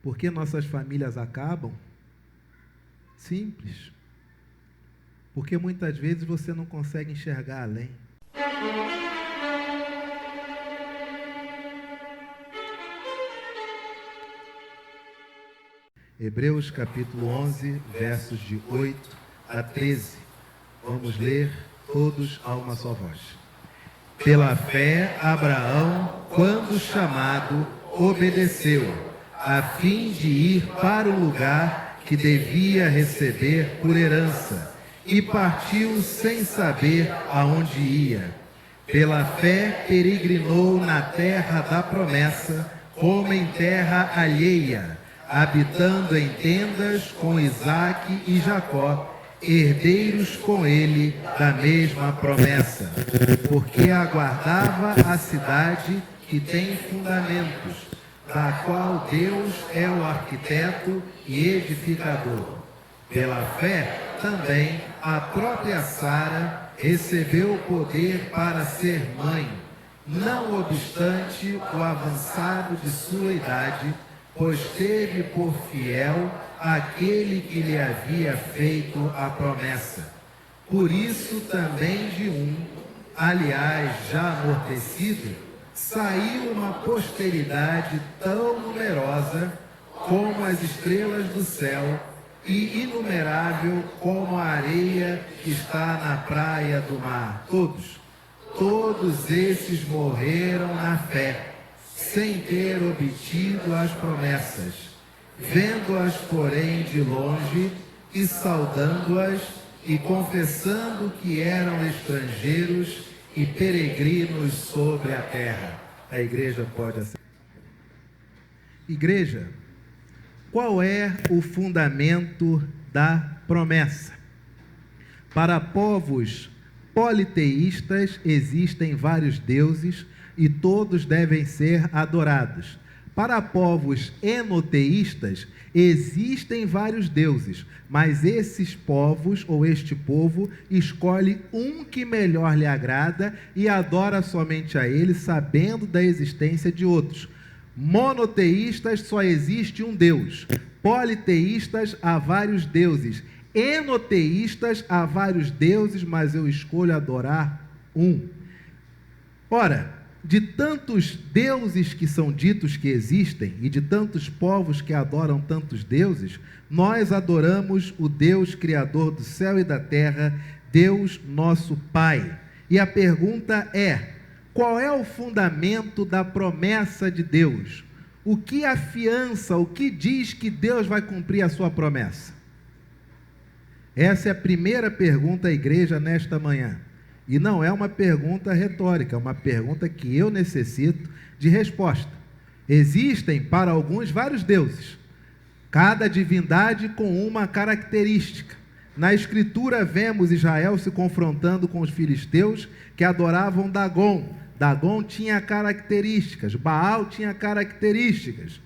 Por que nossas famílias acabam? Simples. Porque muitas vezes você não consegue enxergar além. Hebreus capítulo 11, versos de 8 a 13. Vamos ler todos a uma só voz. Pela fé, Abraão, quando chamado, obedeceu, a fim de ir para o lugar que devia receber por herança, e partiu sem saber aonde ia. Pela fé, peregrinou na terra da promessa, como em terra alheia, habitando em tendas com Isaque e Jacó, herdeiros com ele da mesma promessa, porque aguardava a cidade que tem fundamentos, da qual Deus é o arquiteto e edificador. Pela fé, também, a própria Sara recebeu o poder para ser mãe, não obstante o avançado de sua idade, pois teve por fiel aquele que lhe havia feito a promessa. Por isso também de um, aliás já amortecido, saiu uma posteridade tão numerosa como as estrelas do céu e inumerável como a areia que está na praia do mar. Todos esses morreram na fé, sem ter obtido as promessas, vendo-as, porém, de longe, e saudando-as, e confessando que eram estrangeiros e peregrinos sobre a terra. A igreja pode aceitar. Igreja, qual é o fundamento da promessa? Para povos politeístas existem vários deuses, e todos devem ser adorados. Para povos enoteístas, existem vários deuses, mas esses povos, ou este povo, escolhe um que melhor lhe agrada e adora somente a ele, sabendo da existência de outros. Monoteístas, só existe um Deus. Politeístas, há vários deuses. Enoteístas, há vários deuses, mas eu escolho adorar um. Ora, de tantos deuses que são ditos que existem, e de tantos povos que adoram tantos deuses, nós adoramos o Deus Criador do céu e da terra, Deus nosso Pai. E a pergunta é: qual é o fundamento da promessa de Deus? O que afiança, o que diz que Deus vai cumprir a sua promessa? Essa é a primeira pergunta à igreja nesta manhã. E não é uma pergunta retórica, é uma pergunta que eu necessito de resposta. Existem, para alguns, vários deuses, cada divindade com uma característica. Na Escritura vemos Israel se confrontando com os filisteus que adoravam Dagom. Dagom tinha características, Baal tinha características.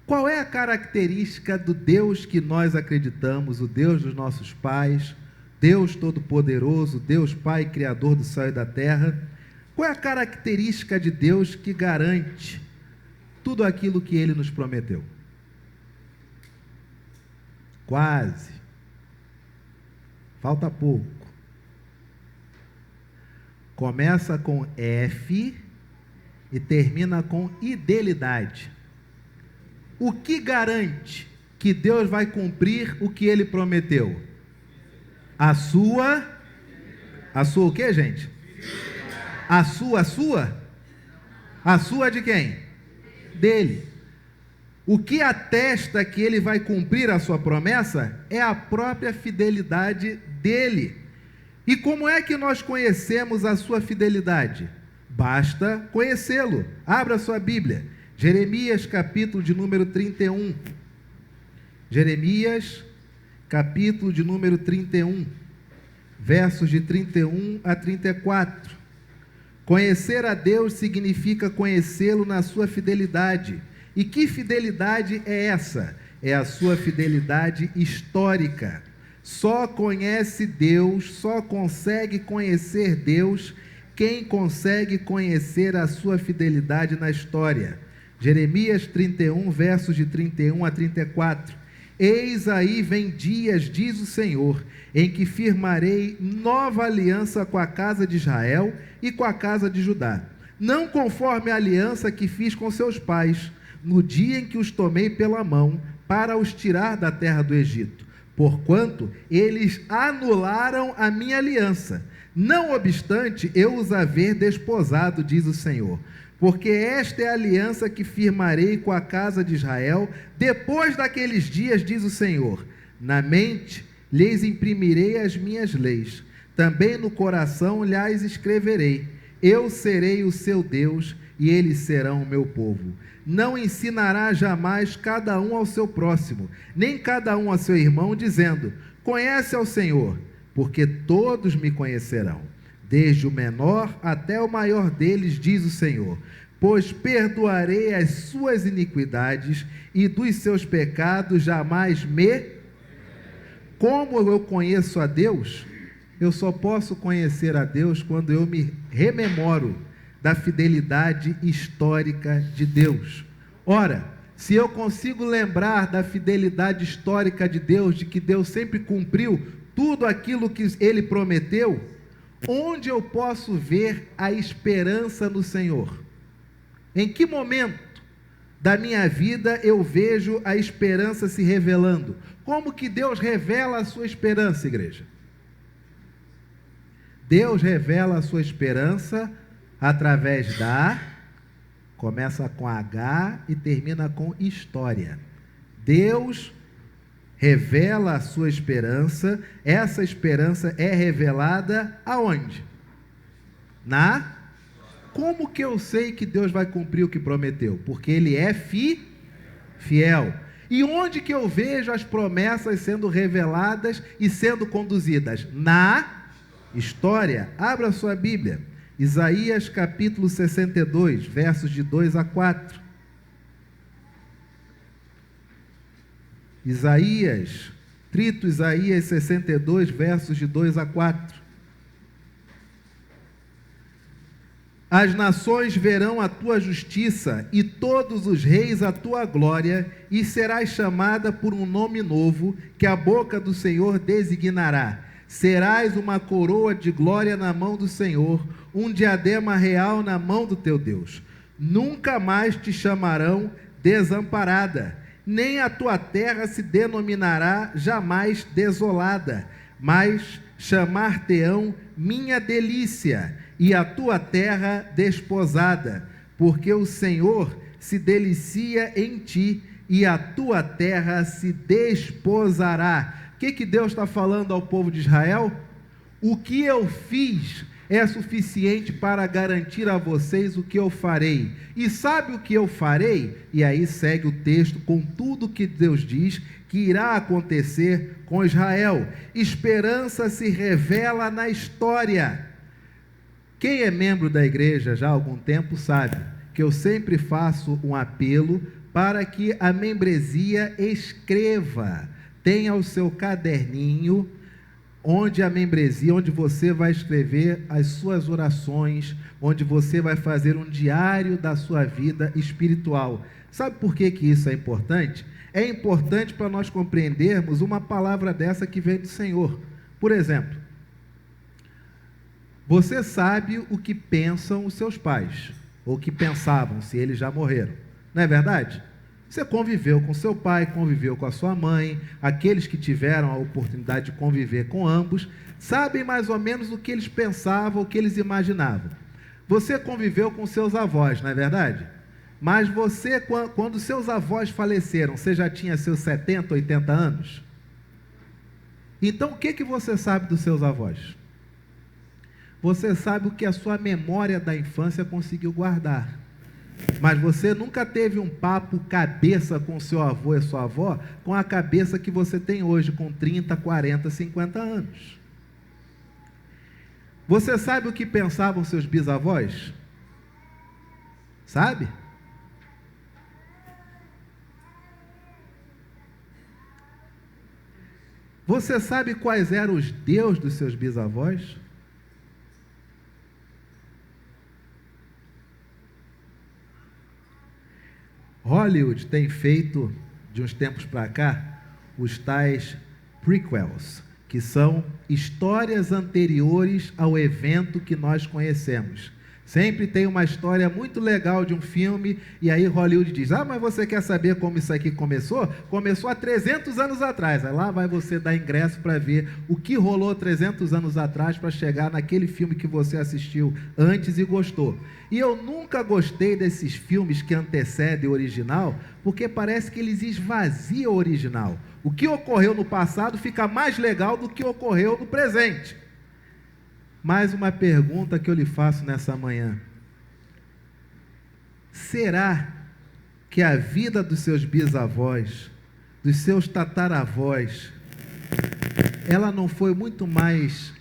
Qual é a característica do Deus que nós acreditamos, o Deus dos nossos pais, Deus Todo-Poderoso, Deus Pai, Criador do céu e da terra? Qual é a característica de Deus que garante tudo aquilo que Ele nos prometeu? Quase. Falta pouco. Começa com F e termina com fidelidade. O que garante que Deus vai cumprir o que Ele prometeu? A sua o quê, gente? A sua de quem? Dele. O que atesta que ele vai cumprir a sua promessa é a própria fidelidade dele. E como é que nós conhecemos a sua fidelidade? Basta conhecê-lo. Abra sua Bíblia. Jeremias, capítulo de número 31. Jeremias, capítulo de número 31, versos de 31 a 34. Conhecer a Deus significa conhecê-lo na sua fidelidade. E que fidelidade é essa? É a sua fidelidade histórica. Só conhece Deus, só consegue conhecer Deus quem consegue conhecer a sua fidelidade na história. Jeremias 31, versos de 31 a 34. Eis aí vem dias, diz o Senhor, em que firmarei nova aliança com a casa de Israel e com a casa de Judá, não conforme a aliança que fiz com seus pais, no dia em que os tomei pela mão, para os tirar da terra do Egito, porquanto eles anularam a minha aliança, não obstante eu os haver desposado, diz o Senhor. Porque esta é a aliança que firmarei com a casa de Israel, depois daqueles dias, diz o Senhor. Na mente lhes imprimirei as minhas leis, também no coração lhes escreverei. Eu serei o seu Deus, e eles serão o meu povo. Não ensinará jamais cada um ao seu próximo, nem cada um ao seu irmão, dizendo: conhece ao Senhor, porque todos me conhecerão, desde o menor até o maior deles, diz o Senhor. Pois perdoarei as suas iniquidades e dos seus pecados jamais me... Como eu conheço a Deus? Eu só posso conhecer a Deus quando eu me rememoro da fidelidade histórica de Deus. Ora, se eu consigo lembrar da fidelidade histórica de Deus, de que Deus sempre cumpriu tudo aquilo que Ele prometeu, onde eu posso ver a esperança no Senhor? Em que momento da minha vida eu vejo a esperança se revelando? Como que Deus revela a sua esperança, igreja? Deus revela a sua esperança através da... Começa com H e termina com história. Deus revela a sua esperança. Essa esperança é revelada aonde? Como que eu sei que Deus vai cumprir o que prometeu? Porque Ele é fiel. E onde que eu vejo as promessas sendo reveladas e sendo conduzidas? Na história. Abra sua Bíblia. Isaías capítulo 62, versos de 2 a 4. Isaías 62, versos de 2 a 4. As nações verão a tua justiça e todos os reis a tua glória, e serás chamada por um nome novo que a boca do Senhor designará. Serás uma coroa de glória na mão do Senhor, um diadema real na mão do teu Deus. Nunca mais te chamarão desamparada, nem a tua terra se denominará jamais desolada, mas chamar-te-ão minha delícia, e a tua terra desposada, porque o Senhor se delicia em ti, e a tua terra se desposará. O que Deus está falando ao povo de Israel? O que eu fiz é suficiente para garantir a vocês o que eu farei. E sabe o que eu farei? E aí segue o texto com tudo que Deus diz que irá acontecer com Israel. Esperança se revela na história. Quem é membro da igreja já há algum tempo sabe que eu sempre faço um apelo para que a membresia escreva, tenha o seu caderninho, onde a membresia, onde você vai escrever as suas orações, onde você vai fazer um diário da sua vida espiritual. Sabe por que isso é importante? É importante para nós compreendermos uma palavra dessa que vem do Senhor. Por exemplo, você sabe o que pensam os seus pais, ou o que pensavam, se eles já morreram. Não é verdade? Você conviveu com seu pai, conviveu com a sua mãe, aqueles que tiveram a oportunidade de conviver com ambos, sabem mais ou menos o que eles pensavam, o que eles imaginavam. Você conviveu com seus avós, não é verdade? Mas você, quando seus avós faleceram, você já tinha seus 70, 80 anos? Então, o que você sabe dos seus avós? Você sabe o que a sua memória da infância conseguiu guardar. Mas você nunca teve um papo cabeça com seu avô e sua avó com a cabeça que você tem hoje, com 30, 40, 50 anos. Você sabe o que pensavam seus bisavós? Sabe? Você sabe quais eram os deuses dos seus bisavós? Hollywood tem feito, de uns tempos para cá, os tais prequels, que são histórias anteriores ao evento que nós conhecemos. Sempre tem uma história muito legal de um filme, e aí Hollywood diz, mas você quer saber como isso aqui começou? Começou há 300 anos atrás. Aí lá vai você dar ingresso para ver o que rolou 300 anos atrás para chegar naquele filme que você assistiu antes e gostou. E eu nunca gostei desses filmes que antecedem o original, porque parece que eles esvaziam o original. O que ocorreu no passado fica mais legal do que ocorreu no presente. Mais uma pergunta que eu lhe faço nessa manhã. Será que a vida dos seus bisavós, dos seus tataravós, ela não foi muito mais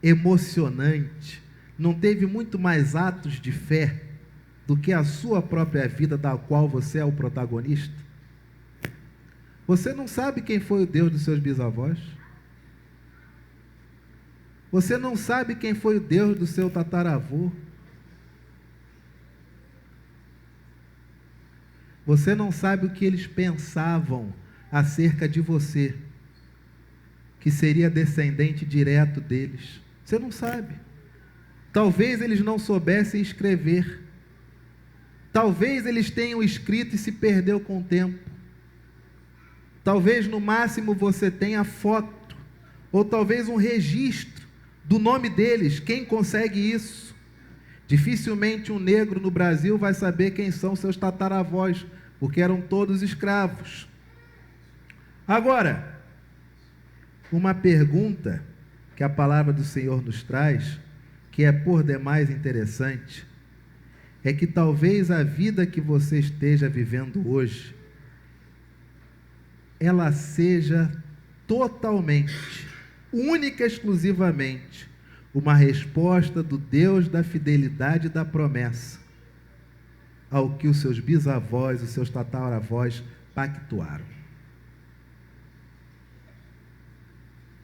emocionante, não teve muito mais atos de fé do que a sua própria vida, da qual você é o protagonista? Você não sabe quem foi o Deus dos seus bisavós? Você não sabe quem foi o Deus do seu tataravô? Você não sabe o que eles pensavam acerca de você, que seria descendente direto deles. Você não sabe. Talvez eles não soubessem escrever. Talvez eles tenham escrito e se perdeu com o tempo. Talvez no máximo você tenha foto, ou talvez um registro do nome deles. Quem consegue isso? Dificilmente um negro no Brasil vai saber quem são seus tataravós, porque eram todos escravos. Agora, uma pergunta que a palavra do Senhor nos traz, que é por demais interessante, é que talvez a vida que você esteja vivendo hoje, ela seja totalmente, única e exclusivamente, uma resposta do Deus da fidelidade e da promessa ao que os seus bisavós, os seus tataravós pactuaram.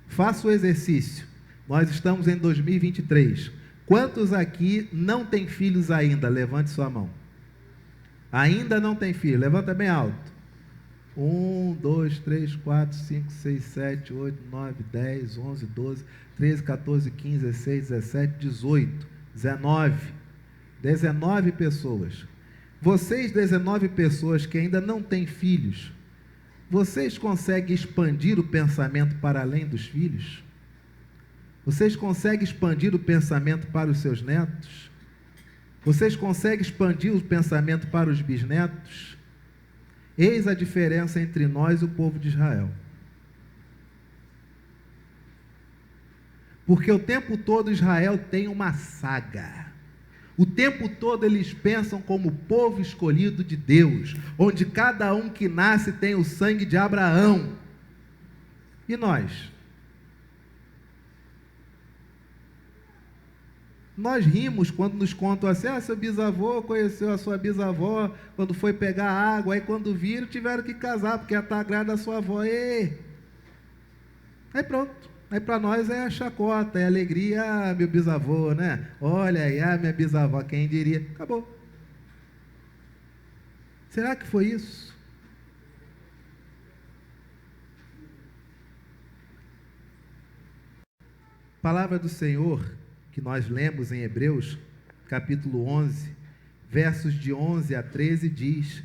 Faça o exercício. Nós estamos em 2023. Quantos aqui não têm filhos ainda? Levante sua mão. Ainda não tem filho? Levanta bem alto. 1, 2, 3, 4, 5, 6, 7, 8, 9, 10, 11, 12, 13, 14, 15, 16, 17, 18, 19. 19 pessoas. Vocês, 19 pessoas que ainda não têm filhos, vocês conseguem expandir o pensamento para além dos filhos? Vocês conseguem expandir o pensamento para os seus netos? Vocês conseguem expandir o pensamento para os bisnetos? Eis a diferença entre nós e o povo de Israel. Porque o tempo todo Israel tem uma saga. O tempo todo eles pensam como povo escolhido de Deus, onde cada um que nasce tem o sangue de Abraão. E nós? Nós rimos quando nos contam assim, seu bisavô conheceu a sua bisavó quando foi pegar água, aí quando viram tiveram que casar, porque ela está grávida da sua avó. Aí pronto. Aí para nós é a chacota, é a alegria, meu bisavô, né? Olha aí, minha bisavó, quem diria? Acabou. Será que foi isso? Palavra do Senhor que nós lemos em Hebreus, capítulo 11, versos de 11 a 13, diz: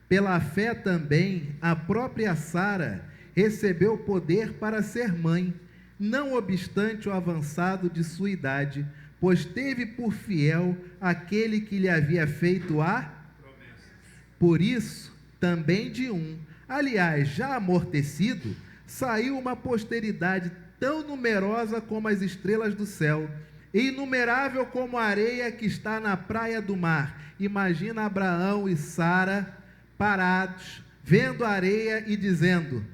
pela fé também a própria Sara recebeu poder para ser mãe, não obstante o avançado de sua idade, pois teve por fiel aquele que lhe havia feito a promessa. Por isso, também de um, aliás, já amortecido, saiu uma posteridade tão numerosa como as estrelas do céu, e inumerável como a areia que está na praia do mar. Imagina Abraão e Sara parados, vendo a areia e dizendo: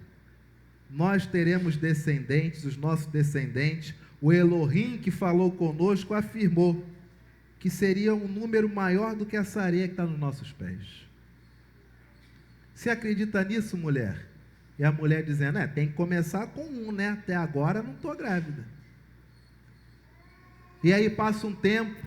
nós teremos descendentes, os nossos descendentes. O Elohim que falou conosco afirmou que seria um número maior do que essa areia que está nos nossos pés. Você acredita nisso, mulher? E a mulher dizendo, tem que começar com um, né? Até agora não estou grávida. E aí passa um tempo,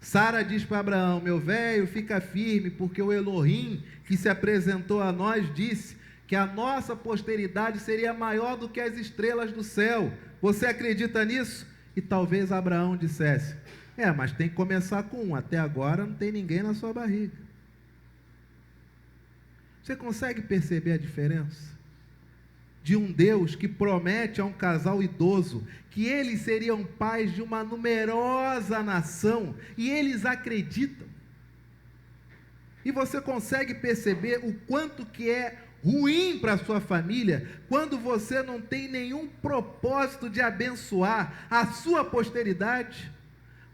Sara diz para Abraão: meu velho, fica firme, porque o Elohim que se apresentou a nós disse que a nossa posteridade seria maior do que as estrelas do céu. Você acredita nisso? E talvez Abraão dissesse: mas tem que começar com um, até agora não tem ninguém na sua barriga. Você consegue perceber a diferença? De um Deus que promete a um casal idoso que eles seriam pais de uma numerosa nação, e eles acreditam. E você consegue perceber o quanto que é ruim para a sua família quando você não tem nenhum propósito de abençoar a sua posteridade?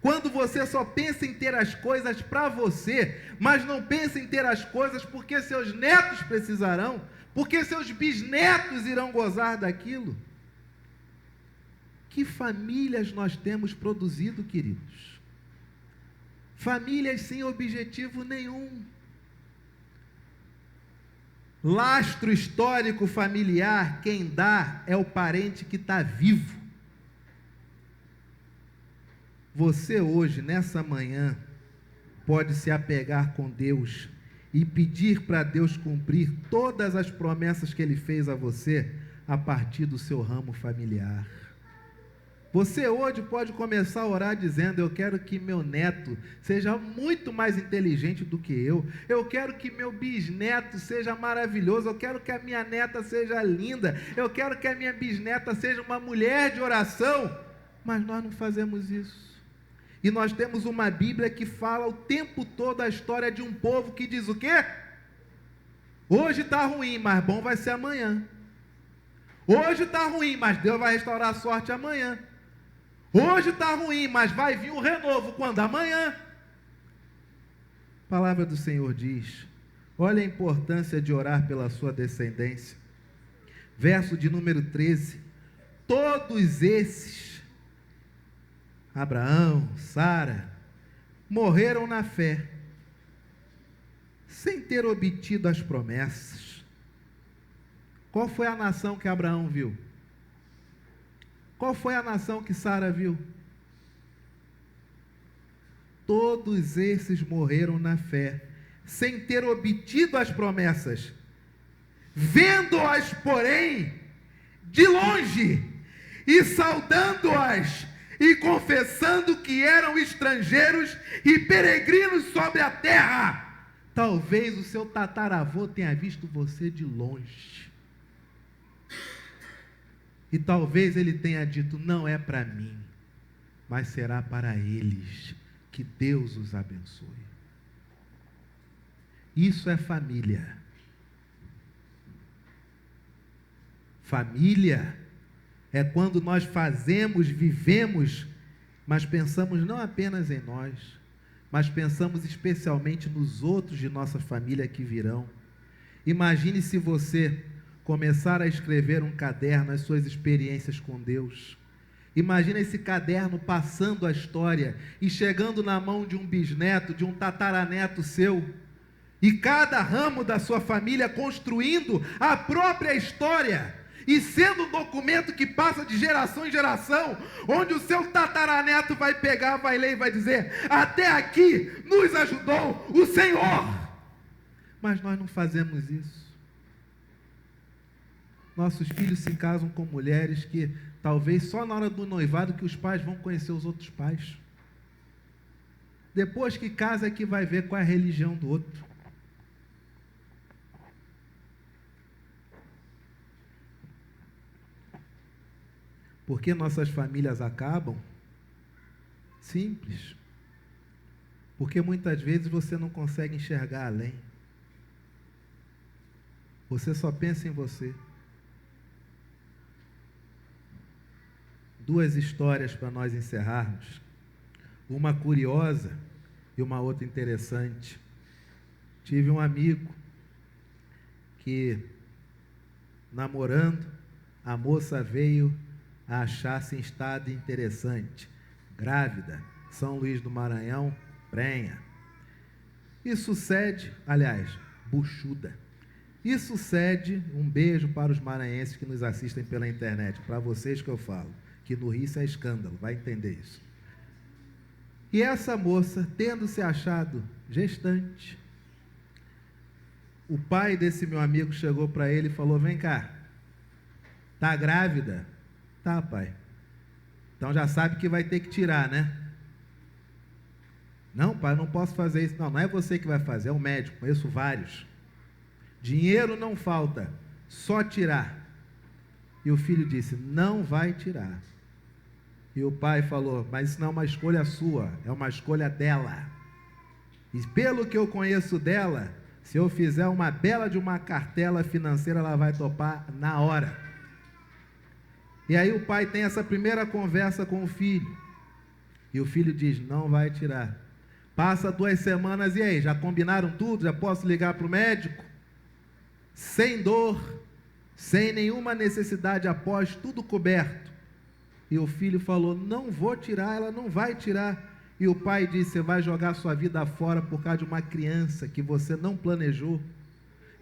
Quando você só pensa em ter as coisas para você, mas não pensa em ter as coisas porque seus netos precisarão, porque seus bisnetos irão gozar daquilo. Que famílias nós temos produzido, queridos? Famílias sem objetivo nenhum. Lastro histórico familiar, quem dá é o parente que está vivo. Você hoje, nessa manhã, pode se apegar com Deus e pedir para Deus cumprir todas as promessas que Ele fez a você a partir do seu ramo familiar. Você hoje pode começar a orar dizendo: eu quero que meu neto seja muito mais inteligente do que eu quero que meu bisneto seja maravilhoso, eu quero que a minha neta seja linda, eu quero que a minha bisneta seja uma mulher de oração, mas nós não fazemos isso. E nós temos uma Bíblia que fala o tempo todo a história de um povo que diz o quê? Hoje está ruim, mas bom vai ser amanhã. Hoje está ruim, mas Deus vai restaurar a sorte amanhã. Hoje está ruim, mas vai vir um renovo quando? Amanhã. A palavra do Senhor diz: olha a importância de orar pela sua descendência. Verso de número 13: todos esses, Abraão, Sara, morreram na fé, sem ter obtido as promessas. Qual foi a nação que Abraão viu? Qual foi a nação que Sara viu? Todos esses morreram na fé, sem ter obtido as promessas, vendo-as, porém, de longe, e saudando-as, e confessando que eram estrangeiros e peregrinos sobre a terra. Talvez o seu tataravô tenha visto você de longe. E talvez ele tenha dito: não é para mim, mas será para eles. Que Deus os abençoe. Isso é família. Família é quando nós fazemos, vivemos, mas pensamos não apenas em nós, mas pensamos especialmente nos outros de nossa família que virão. Imagine se você começar a escrever um caderno, as suas experiências com Deus. Imagina esse caderno passando a história e chegando na mão de um bisneto, de um tataraneto seu, e cada ramo da sua família construindo a própria história, e sendo um documento que passa de geração em geração, onde o seu tataraneto vai pegar, vai ler e vai dizer: até aqui nos ajudou o Senhor. Mas nós não fazemos isso. Nossos filhos se casam com mulheres que talvez só na hora do noivado que os pais vão conhecer os outros pais. Depois que casa é que vai ver qual é a religião do outro. Por que nossas famílias acabam? Simples. Porque muitas vezes você não consegue enxergar além. Você só pensa em você. Duas histórias para nós encerrarmos. Uma curiosa e uma outra interessante. Tive um amigo que, namorando, a moça veio a achar-se em estado interessante, grávida, São Luís do Maranhão, prenha. E sucede, aliás, buchuda. E sucede, um beijo para os maranhenses que nos assistem pela internet, para vocês que eu falo, que no Rio isso é escândalo, vai entender isso. E essa moça, tendo se achado gestante, o pai desse meu amigo chegou para ele e falou: vem cá, tá grávida? Tá, pai. Então já sabe que vai ter que tirar, né? Não, pai, não posso fazer isso. Não, não é você que vai fazer, é o médico, conheço vários. Dinheiro não falta, só tirar. E o filho disse: não vai tirar. E o pai falou: mas isso não é uma escolha sua, é uma escolha dela. E pelo que eu conheço dela, se eu fizer uma bela de uma cartela financeira, ela vai topar na hora. E aí o pai tem essa primeira conversa com o filho. E o filho diz: não vai tirar. Passa 2 semanas, e aí, já combinaram tudo? Já posso ligar para o médico? Sem dor, sem nenhuma necessidade após, tudo coberto. E o filho falou: não vou tirar, ela não vai tirar. E o pai disse: você vai jogar sua vida fora por causa de uma criança que você não planejou.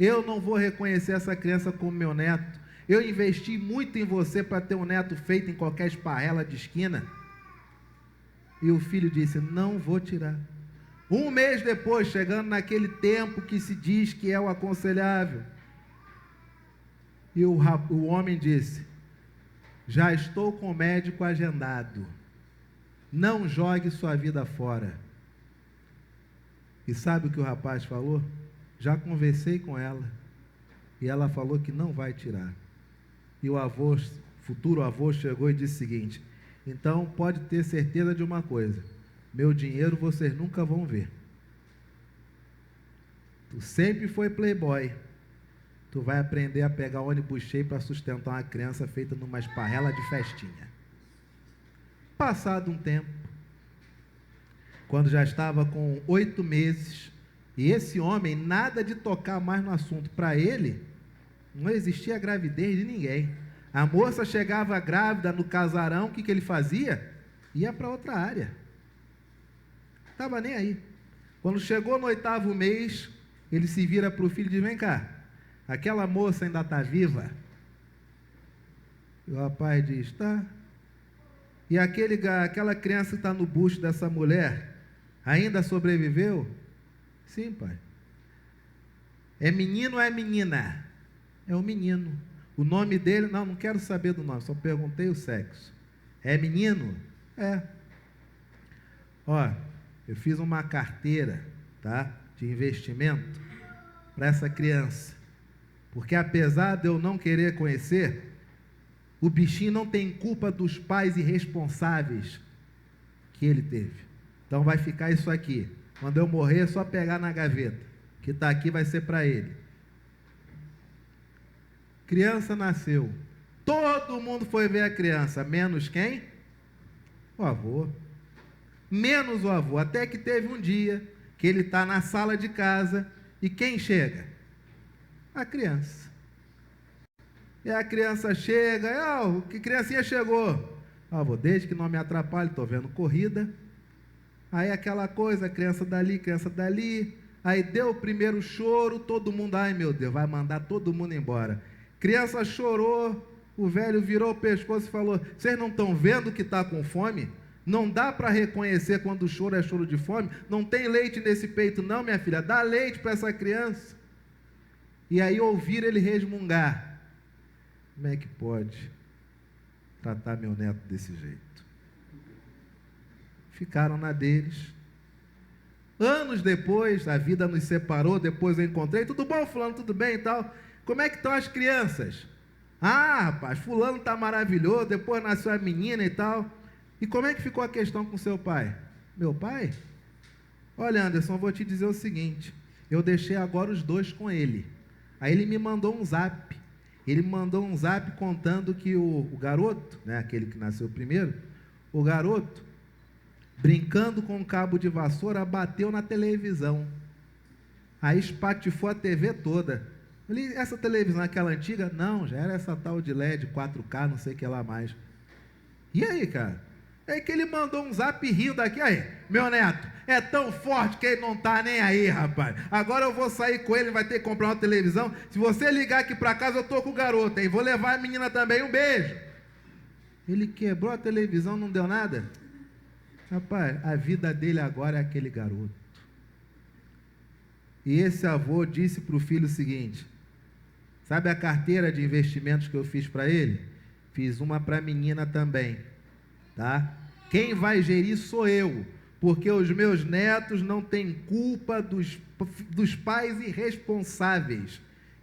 Eu não vou reconhecer essa criança como meu neto. Eu investi muito em você para ter um neto feito em qualquer esparrela de esquina. E o filho disse: não vou tirar. 1 mês depois, chegando naquele tempo que se diz que é o aconselhável, e o homem disse: já estou com o médico agendado, não jogue sua vida fora. E sabe o que o rapaz falou? Já conversei com ela, e ela falou que não vai tirar. E o avô, futuro avô, chegou e disse o seguinte: então pode ter certeza de uma coisa, meu dinheiro vocês nunca vão ver. Tu sempre foi playboy, tu vai aprender a pegar ônibus cheio para sustentar uma criança feita numa esparrela de festinha. Passado um tempo, quando já estava com 8 meses, e esse homem, nada de tocar mais no assunto, para ele, não existia gravidez de ninguém. A moça chegava grávida no casarão, o que ele fazia? Ia para outra área. Estava nem aí. Quando chegou no 8º mês, ele se vira para o filho e diz: vem cá, aquela moça ainda está viva? E o rapaz diz: tá. E aquela criança que está no bucho dessa mulher, ainda sobreviveu? Sim, pai. É menino ou é menina? É um menino. O nome dele, não quero saber do nome, só perguntei o sexo. É menino? É. Ó, eu fiz uma carteira, tá, de investimento para essa criança, porque apesar de eu não querer conhecer, o bichinho não tem culpa dos pais irresponsáveis que ele teve. Então vai ficar isso aqui. Quando eu morrer, é só pegar na gaveta. O que está aqui vai ser para ele. Criança nasceu. Todo mundo foi ver a criança, menos quem? O avô. Menos o avô. Até que teve um dia que ele está na sala de casa e quem chega? A criança. E a criança chega: que criancinha chegou? Avô, desde que não me atrapalhe, estou vendo corrida. Aí aquela coisa, criança dali. Aí deu o primeiro choro, todo mundo: ai meu Deus, vai mandar todo mundo embora. Criança chorou, o velho virou o pescoço e falou: vocês não estão vendo que está com fome? Não dá para reconhecer quando o choro é choro de fome? Não tem leite nesse peito não, minha filha, dá leite para essa criança. E aí ouvir ele resmungar: como é que pode tratar meu neto desse jeito? Ficaram na deles. Anos depois, a vida nos separou, depois eu encontrei: tudo bom, fulano, tudo bem e tal? Como é que estão as crianças? Ah, rapaz, fulano está maravilhoso, depois nasceu a menina e tal. E como é que ficou a questão com seu pai? Meu pai? Olha, Anderson, eu vou te dizer o seguinte: eu deixei agora os 2 com ele. Aí ele me mandou um zap. Ele me mandou um zap contando que o garoto, né, aquele que nasceu primeiro, o garoto, brincando com um cabo de vassoura, bateu na televisão. Aí espatifou a TV toda. Eu falei: essa televisão, aquela antiga? Não, já era essa tal de LED, 4K, não sei o que lá mais. E aí, cara? É que ele mandou um zap rindo daqui: aí, meu neto, é tão forte que ele não tá nem aí, rapaz. Agora eu vou sair com ele, vai ter que comprar uma televisão. Se você ligar aqui para casa, eu tô com o garoto, hein? Vou levar a menina também, um beijo. Ele quebrou a televisão, não deu nada? Rapaz, a vida dele agora é aquele garoto. E esse avô disse para o filho o seguinte: sabe a carteira de investimentos que eu fiz para ele? Fiz uma para a menina também, tá? Quem vai gerir sou eu, porque os meus netos não têm culpa dos pais irresponsáveis,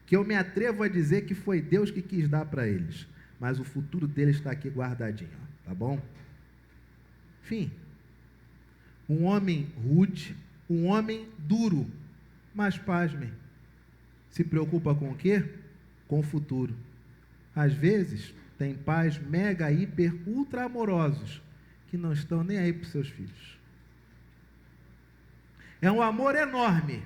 que eu me atrevo a dizer que foi Deus que quis dar para eles, mas o futuro deles está aqui guardadinho, tá bom? Enfim, um homem rude, um homem duro, mas pasmem, se preocupa com o quê? Com o futuro. Às vezes, tem pais mega, hiper, ultra amorosos, que não estão nem aí para os seus filhos. É um amor enorme,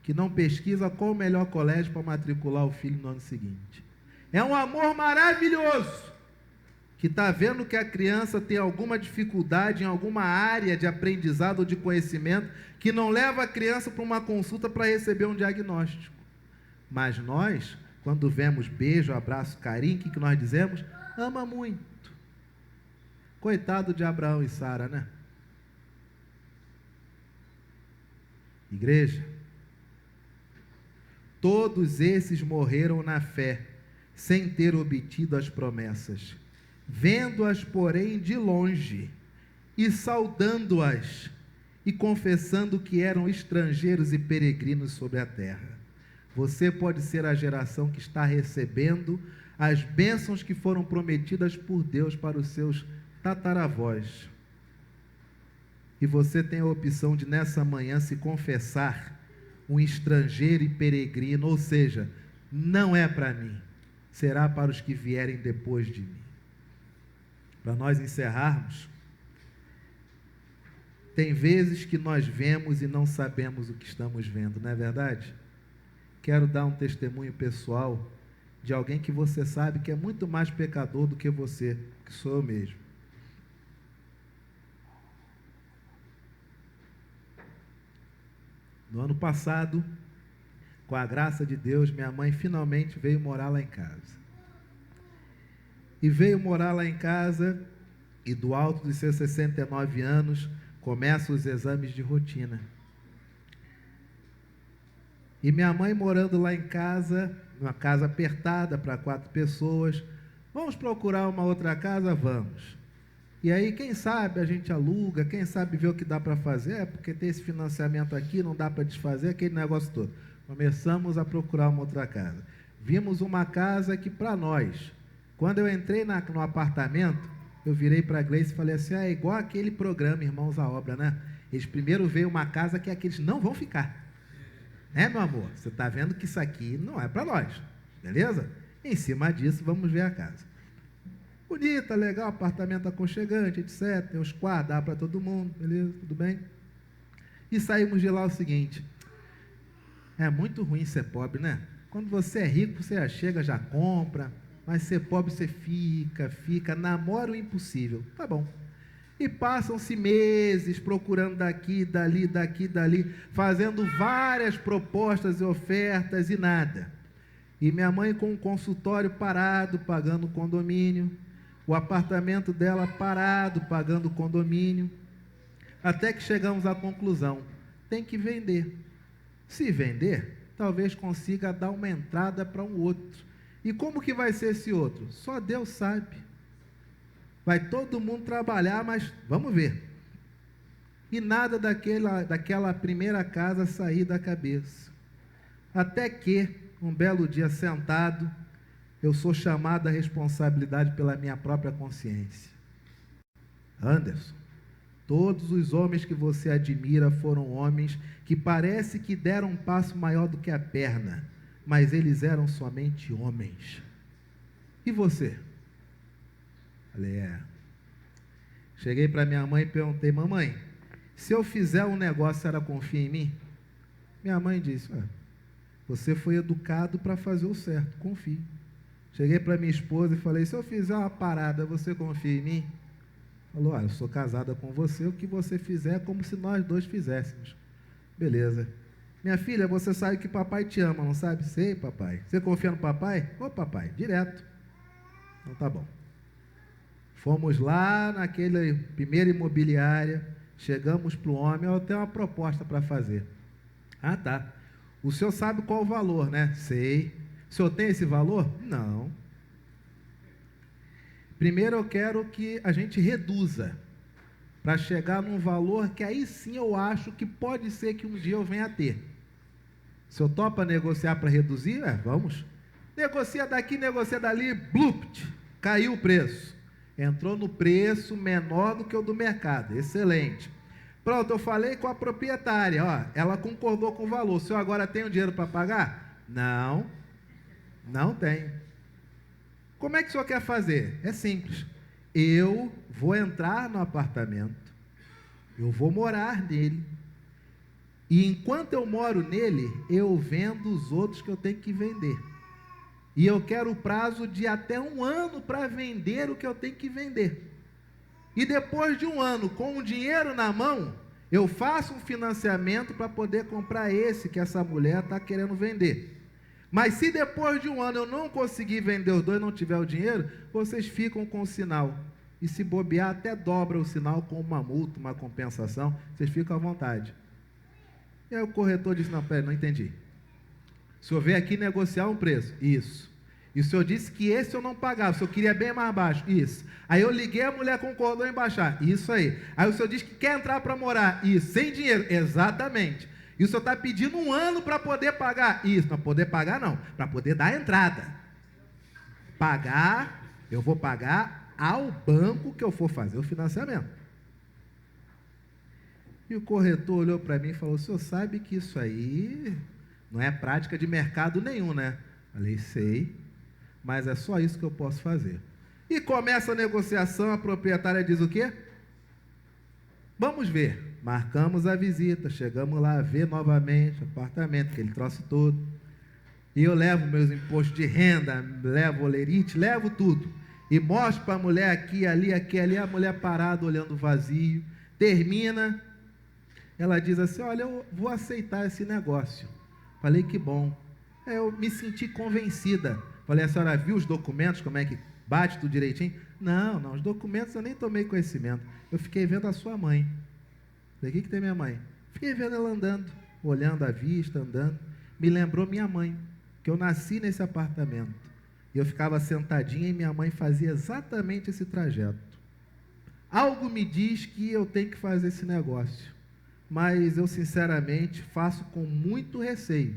que não pesquisa qual o melhor colégio para matricular o filho no ano seguinte. É um amor maravilhoso, que está vendo que a criança tem alguma dificuldade em alguma área de aprendizado ou de conhecimento, que não leva a criança para uma consulta para receber um diagnóstico. Mas nós, quando vemos beijo, abraço, carinho, o que nós dizemos? Ama muito. Coitado de Abraão e Sara, né? Igreja, todos esses morreram na fé, sem ter obtido as promessas, vendo-as, porém, de longe, e saudando-as, e confessando que eram estrangeiros e peregrinos sobre a terra. Você pode ser a geração que está recebendo as bênçãos que foram prometidas por Deus para os seus tataravós. E você tem a opção de, nessa manhã, se confessar um estrangeiro e peregrino, ou seja, não é para mim, será para os que vierem depois de mim. Para nós encerrarmos, tem vezes que nós vemos e não sabemos o que estamos vendo, não é verdade? Quero dar um testemunho pessoal de alguém que você sabe que é muito mais pecador do que você, que sou eu mesmo. No ano passado, com a graça de Deus, minha mãe finalmente veio morar lá em casa. E veio morar lá em casa, e do alto dos seus 69 anos, começam os exames de rotina. E minha mãe morando lá em casa, uma casa apertada para 4 pessoas, vamos procurar uma outra casa? Vamos. E aí, quem sabe a gente aluga, quem sabe vê o que dá para fazer, porque tem esse financiamento aqui, não dá para desfazer, aquele negócio todo. Começamos a procurar uma outra casa. Vimos uma casa que, para nós, quando eu entrei no apartamento, eu virei para a Gleice e falei assim, é igual aquele programa Irmãos à Obra, né? Eles primeiro veem uma casa que aqueles não vão ficar. Né, meu amor? Você está vendo que isso aqui não é para nós, beleza? Em cima disso, vamos ver a casa. Bonita, legal, apartamento aconchegante, etc. Tem os quartos, dá para todo mundo, beleza, tudo bem? E saímos de lá o seguinte, é muito ruim ser pobre, né? Quando você é rico, você já chega, já compra, mas ser pobre você fica, namora o impossível. Tá bom. E passam-se meses procurando daqui, dali, fazendo várias propostas e ofertas e nada. E minha mãe com um consultório parado, pagando condomínio, o apartamento dela parado, pagando condomínio, até que chegamos à conclusão, tem que vender. Se vender, talvez consiga dar uma entrada para um outro. E como que vai ser esse outro? Só Deus sabe. Vai todo mundo trabalhar, mas vamos ver. E nada daquela primeira casa sair da cabeça. Até que, um belo dia sentado, eu sou chamado à responsabilidade pela minha própria consciência. Anderson, todos os homens que você admira foram homens que parece que deram um passo maior do que a perna, mas eles eram somente homens. E você? Falei, Cheguei para minha mãe e perguntei, mamãe, se eu fizer um negócio, ela confia em mim? Minha mãe disse, você foi educado para fazer o certo, confie. Cheguei para minha esposa e falei, se eu fizer uma parada, você confia em mim? Falou, eu sou casada com você, o que você fizer é como se nós dois fizéssemos. Beleza. Minha filha, você sabe que papai te ama, não sabe? Sei, papai. Você confia no papai? Ô, papai, direto. Então tá bom. Fomos lá naquela primeira imobiliária, chegamos para o homem, eu tenho uma proposta para fazer. Ah, tá. O senhor sabe qual o valor, né? Sei. O senhor tem esse valor? Não. Primeiro eu quero que a gente reduza, para chegar num valor que aí sim eu acho que pode ser que um dia eu venha a ter. Se eu topa negociar para reduzir, vamos. Negocia daqui, negocia dali, blupt, caiu o preço. Entrou no preço menor do que o do mercado, excelente. Pronto, eu falei com a proprietária, ela concordou com o valor. O senhor agora tem o dinheiro para pagar? Não, não tenho. Como é que o senhor quer fazer? É simples. Eu vou entrar no apartamento, eu vou morar nele, e enquanto eu moro nele, eu vendo os outros que eu tenho que vender. E eu quero o prazo de até 1 ano para vender o que eu tenho que vender. E depois de 1 ano, com o dinheiro na mão, eu faço um financiamento para poder comprar esse que essa mulher está querendo vender. Mas se depois de 1 ano eu não conseguir vender os dois e não tiver o dinheiro, vocês ficam com o sinal. E se bobear, até dobra o sinal com uma multa, uma compensação, vocês ficam à vontade. E aí o corretor disse, não, peraí, não entendi. O senhor veio aqui negociar um preço. Isso. E o senhor disse que esse eu não pagava, o senhor queria bem mais baixo. Isso. Aí eu liguei, a mulher concordou em baixar. Isso aí. Aí o senhor disse que quer entrar para morar. Isso. Sem dinheiro. Exatamente. E o senhor está pedindo 1 ano para poder pagar. Isso. Não poder pagar não. Para poder dar a entrada. Pagar, eu vou pagar ao banco que eu for fazer o financiamento. E o corretor olhou para mim e falou, o senhor sabe que isso aí não é prática de mercado nenhum, né? Falei, sei, mas é só isso que eu posso fazer. E começa a negociação, a proprietária diz o quê? Vamos ver. Marcamos a visita, chegamos lá a ver novamente o apartamento, aquele troço todo. E eu levo meus impostos de renda, levo olerite, levo tudo. E mostro para a mulher aqui, ali, a mulher parada, olhando vazio. Termina, ela diz assim, olha, eu vou aceitar esse negócio. Falei, que bom. Eu me senti convencida. Falei, a senhora viu os documentos, como é que bate tudo direitinho? Não, os documentos eu nem tomei conhecimento. Eu fiquei vendo a sua mãe. Falei, o que tem minha mãe? Fiquei vendo ela andando, olhando a vista, andando. Me lembrou minha mãe, que eu nasci nesse apartamento. E eu ficava sentadinha e minha mãe fazia exatamente esse trajeto. Algo me diz que eu tenho que fazer esse negócio. Mas eu, sinceramente, faço com muito receio,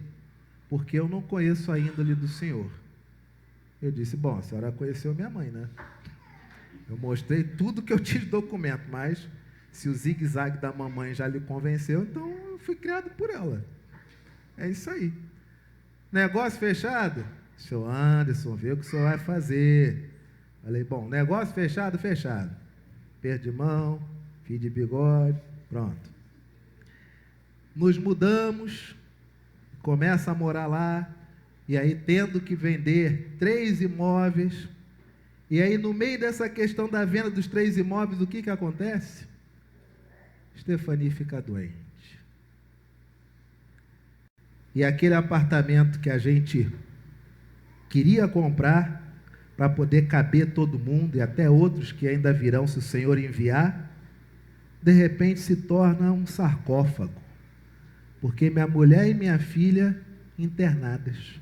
porque eu não conheço a índole do Senhor. Eu disse, bom, a senhora conheceu minha mãe, né? Eu mostrei tudo que eu tinha de documento, mas se o zigue-zague da mamãe já lhe convenceu, então eu fui criado por ela. É isso aí. Negócio fechado? Senhor Anderson, vê o que o senhor vai fazer. Falei, bom, negócio fechado, fechado. Perdo de mão, fio de bigode, pronto. Nos mudamos, começa a morar lá, e aí tendo que vender 3 imóveis, e aí no meio dessa questão da venda dos 3 imóveis, o que acontece? Stefani fica doente. E aquele apartamento que a gente queria comprar, para poder caber todo mundo, e até outros que ainda virão, se o Senhor enviar, de repente se torna um sarcófago, porque minha mulher e minha filha internadas.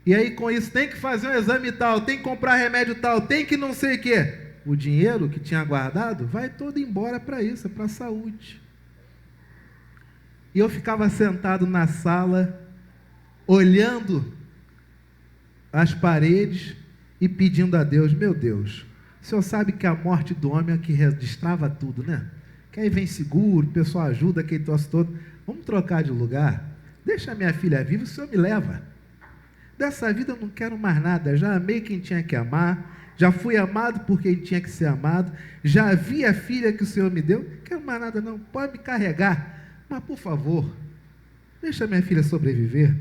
E aí com isso tem que fazer um exame tal, tem que comprar remédio tal, tem que não sei o quê. O dinheiro que tinha guardado vai todo embora para isso, para a saúde. E eu ficava sentado na sala, olhando as paredes e pedindo a Deus, meu Deus, o Senhor sabe que a morte do homem é que destrava tudo, né? Que aí vem seguro, o pessoal ajuda, aquele troço todo. Vamos trocar de lugar? Deixa a minha filha viva, o Senhor me leva. Dessa vida eu não quero mais nada, já amei quem tinha que amar, já fui amado por quem tinha que ser amado, já vi a filha que o Senhor me deu, não quero mais nada não, pode me carregar, mas por favor, deixa a minha filha sobreviver.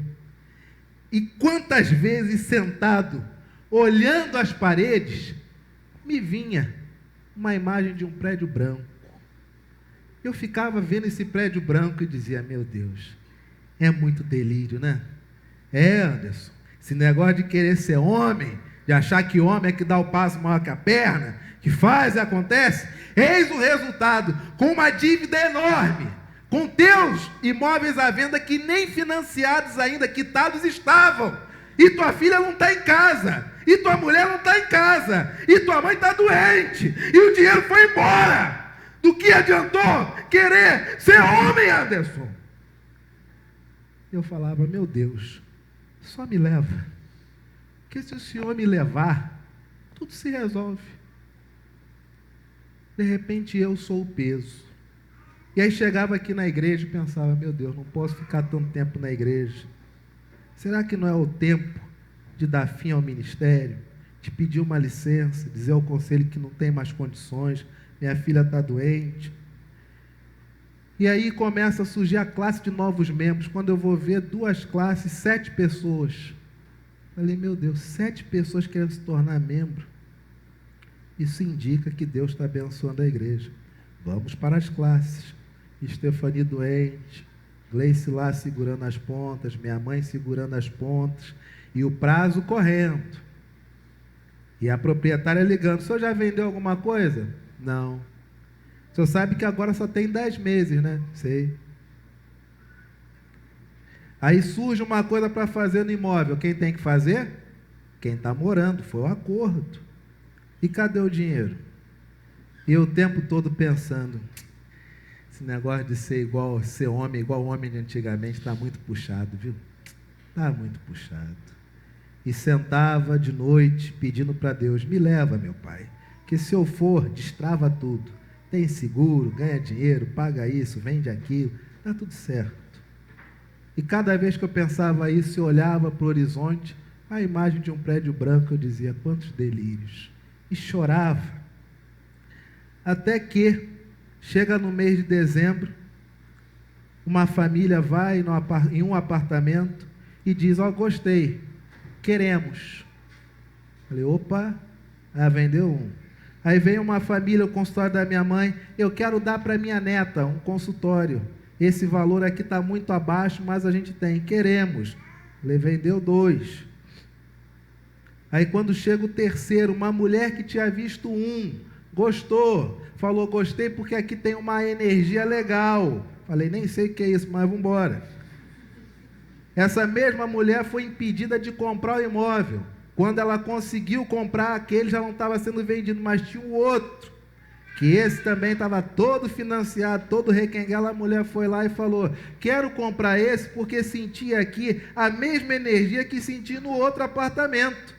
E quantas vezes sentado, olhando as paredes, me vinha uma imagem de um prédio branco. Eu ficava vendo esse prédio branco e dizia, meu Deus, é muito delírio, né? Anderson, esse negócio de querer ser homem, de achar que homem é que dá o passo maior que a perna, que faz e acontece. Eis o resultado, com uma dívida enorme, com teus imóveis à venda que nem financiados ainda, quitados estavam, e tua filha não está em casa, e tua mulher não está em casa, e tua mãe está doente, e o dinheiro foi embora. Do que adiantou querer ser homem, Anderson? Eu falava, meu Deus, só me leva, porque se o Senhor me levar, tudo se resolve. De repente eu sou o peso. E aí chegava aqui na igreja e pensava, meu Deus, não posso ficar tanto tempo na igreja. Será que não é o tempo de dar fim ao ministério, de pedir uma licença, dizer ao conselho que não tem mais condições, minha filha está doente? E aí começa a surgir a classe de novos membros. Quando eu vou ver 2 classes, 7 pessoas. Falei, meu Deus, 7 pessoas querendo se tornar membro. Isso indica que Deus está abençoando a igreja. Vamos para as classes. Estefani doente, Gleice lá segurando as pontas, minha mãe segurando as pontas, e o prazo correndo. E a proprietária ligando, o senhor já vendeu alguma coisa? Não. O senhor sabe que agora só tem 10 meses, né? Sei. Aí surge uma coisa para fazer no imóvel. Quem tem que fazer? Quem está morando. Foi o acordo. E cadê o dinheiro? E eu o tempo todo pensando, esse negócio de ser homem igual homem de antigamente está muito puxado, viu? Está muito puxado. E sentava de noite pedindo para Deus, me leva, meu pai, que se eu for, destrava tudo. Tem seguro, ganha dinheiro, paga isso, vende aquilo, está tudo certo. E cada vez que eu pensava isso, eu olhava para o horizonte, a imagem de um prédio branco, eu dizia, quantos delírios. E chorava. Até que, chega no mês de dezembro, uma família vai em um apartamento e diz, ó, gostei, queremos. Falei, opa, vendeu um. Aí vem uma família, o consultório da minha mãe, eu quero dar para minha neta um consultório. Esse valor aqui está muito abaixo, mas a gente tem, queremos. Falei, vendeu 2. Aí quando chega o terceiro, uma mulher que tinha visto um, gostou, falou, gostei porque aqui tem uma energia legal. Falei, nem sei o que é isso, mas vamos embora. Essa mesma mulher foi impedida de comprar o imóvel. Quando ela conseguiu comprar, aquele já não estava sendo vendido, mas tinha um outro, que esse também estava todo financiado, todo requenguelo. A mulher foi lá e falou, quero comprar esse porque senti aqui a mesma energia que senti no outro apartamento.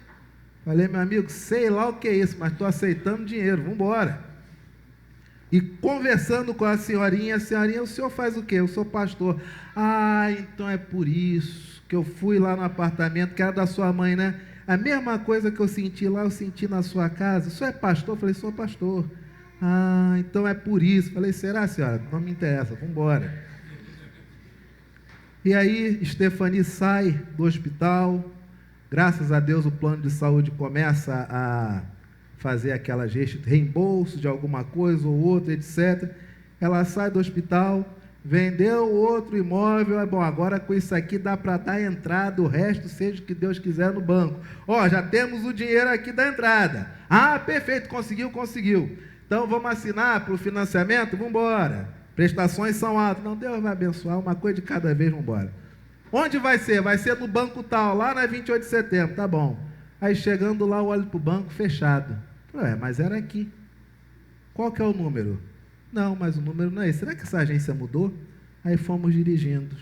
Falei, meu amigo, sei lá o que é isso, mas estou aceitando dinheiro, vamos embora. E conversando com a senhorinha, o senhor faz o quê? Eu sou pastor. Ah, então é por isso que eu fui lá no apartamento, que era da sua mãe, né? A mesma coisa que eu senti lá, eu senti na sua casa. O senhor é pastor? Eu falei, sou pastor. Ah, então é por isso. Falei, será, senhora? Não me interessa, vamos embora. E aí, Estefani sai do hospital. Graças a Deus, o plano de saúde começa a fazer aquelas reembolso de alguma coisa ou outra, etc. Ela sai do hospital, vendeu outro imóvel, bom, agora com isso aqui dá para dar entrada, o resto seja o que Deus quiser no banco. Ó, já temos o dinheiro aqui da entrada. Ah, perfeito, conseguiu. Então vamos assinar para o financiamento? Vamos embora. Prestações são altas. Não, Deus vai abençoar, uma coisa de cada vez, vamos embora. Onde vai ser? Vai ser no banco tal, lá na 28 de setembro, tá bom. Aí chegando lá, eu olho para o banco, fechado. Mas era aqui. Qual que é o número? Não, mas o número não é esse. Será que essa agência mudou? Aí fomos dirigindo.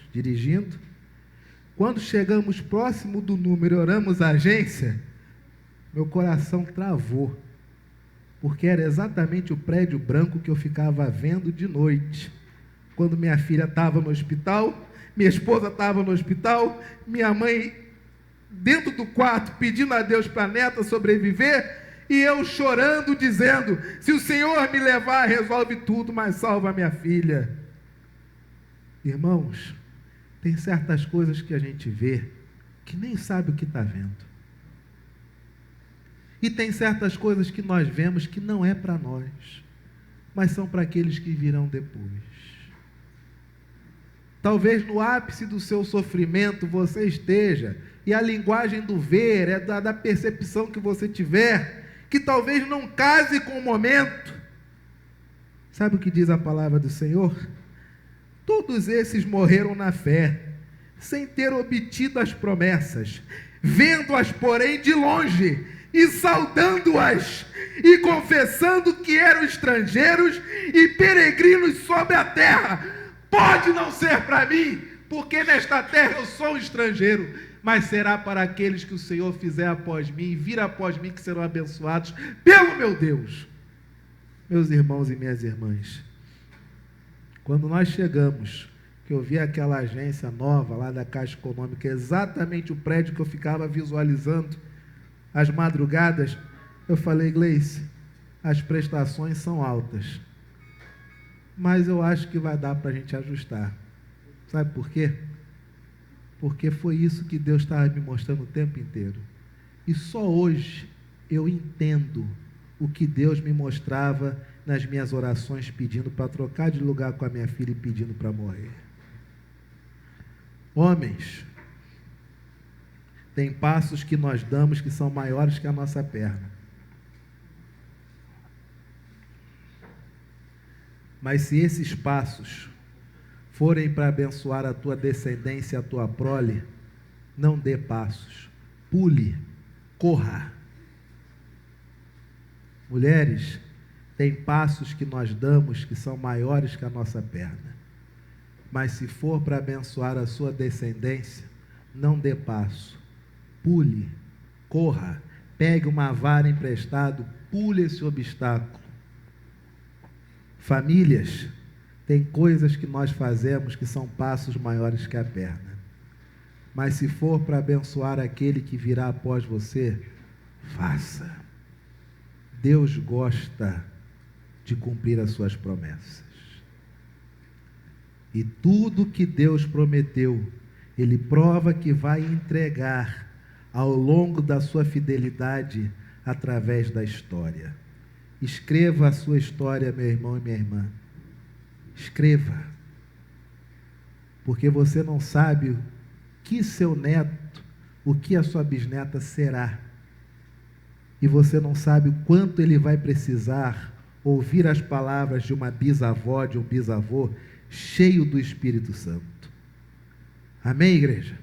Quando chegamos próximo do número, oramos a agência, meu coração travou, porque era exatamente o prédio branco que eu ficava vendo de noite, quando minha filha estava no hospital, minha esposa estava no hospital, minha mãe dentro do quarto pedindo a Deus para a neta sobreviver, e eu chorando, dizendo, se o Senhor me levar, resolve tudo, mas salva a minha filha. Irmãos, tem certas coisas que a gente vê, que nem sabe o que está vendo. E tem certas coisas que nós vemos que não é para nós, mas são para aqueles que virão depois. Talvez no ápice do seu sofrimento você esteja e a linguagem do ver, é da percepção que você tiver, que talvez não case com o momento. Sabe o que diz a palavra do Senhor? Todos esses morreram na fé, sem ter obtido as promessas, vendo-as, porém, de longe, e saudando-as, e confessando que eram estrangeiros e peregrinos sobre a terra. Pode não ser para mim, porque nesta terra eu sou um estrangeiro, mas será para aqueles que o Senhor fizer após mim, e vir após mim, que serão abençoados pelo meu Deus. Meus irmãos e minhas irmãs, quando nós chegamos, que eu vi aquela agência nova lá da Caixa Econômica, exatamente o prédio que eu ficava visualizando às madrugadas, eu falei: Gleice, as prestações são altas, mas eu acho que vai dar para a gente ajustar. Sabe por quê? Porque foi isso que Deus estava me mostrando o tempo inteiro. E só hoje eu entendo o que Deus me mostrava nas minhas orações, pedindo para trocar de lugar com a minha filha e pedindo para morrer. Homens, tem passos que nós damos que são maiores que a nossa perna. Mas se esses passos forem para abençoar a tua descendência, a tua prole, não dê passos, pule, corra. Mulheres, tem passos que nós damos que são maiores que a nossa perna. Mas se for para abençoar a sua descendência, não dê passo, pule, corra, pegue uma vara emprestada, pule esse obstáculo. Famílias, tem coisas que nós fazemos que são passos maiores que a perna. Mas se for para abençoar aquele que virá após você, faça. Deus gosta de cumprir as suas promessas. E tudo que Deus prometeu, Ele prova que vai entregar ao longo da sua fidelidade através da história. Escreva a sua história, meu irmão e minha irmã. Escreva. Porque você não sabe o que seu neto, o que a sua bisneta será. E você não sabe o quanto ele vai precisar ouvir as palavras de uma bisavó, de um bisavô, cheio do Espírito Santo. Amém, igreja?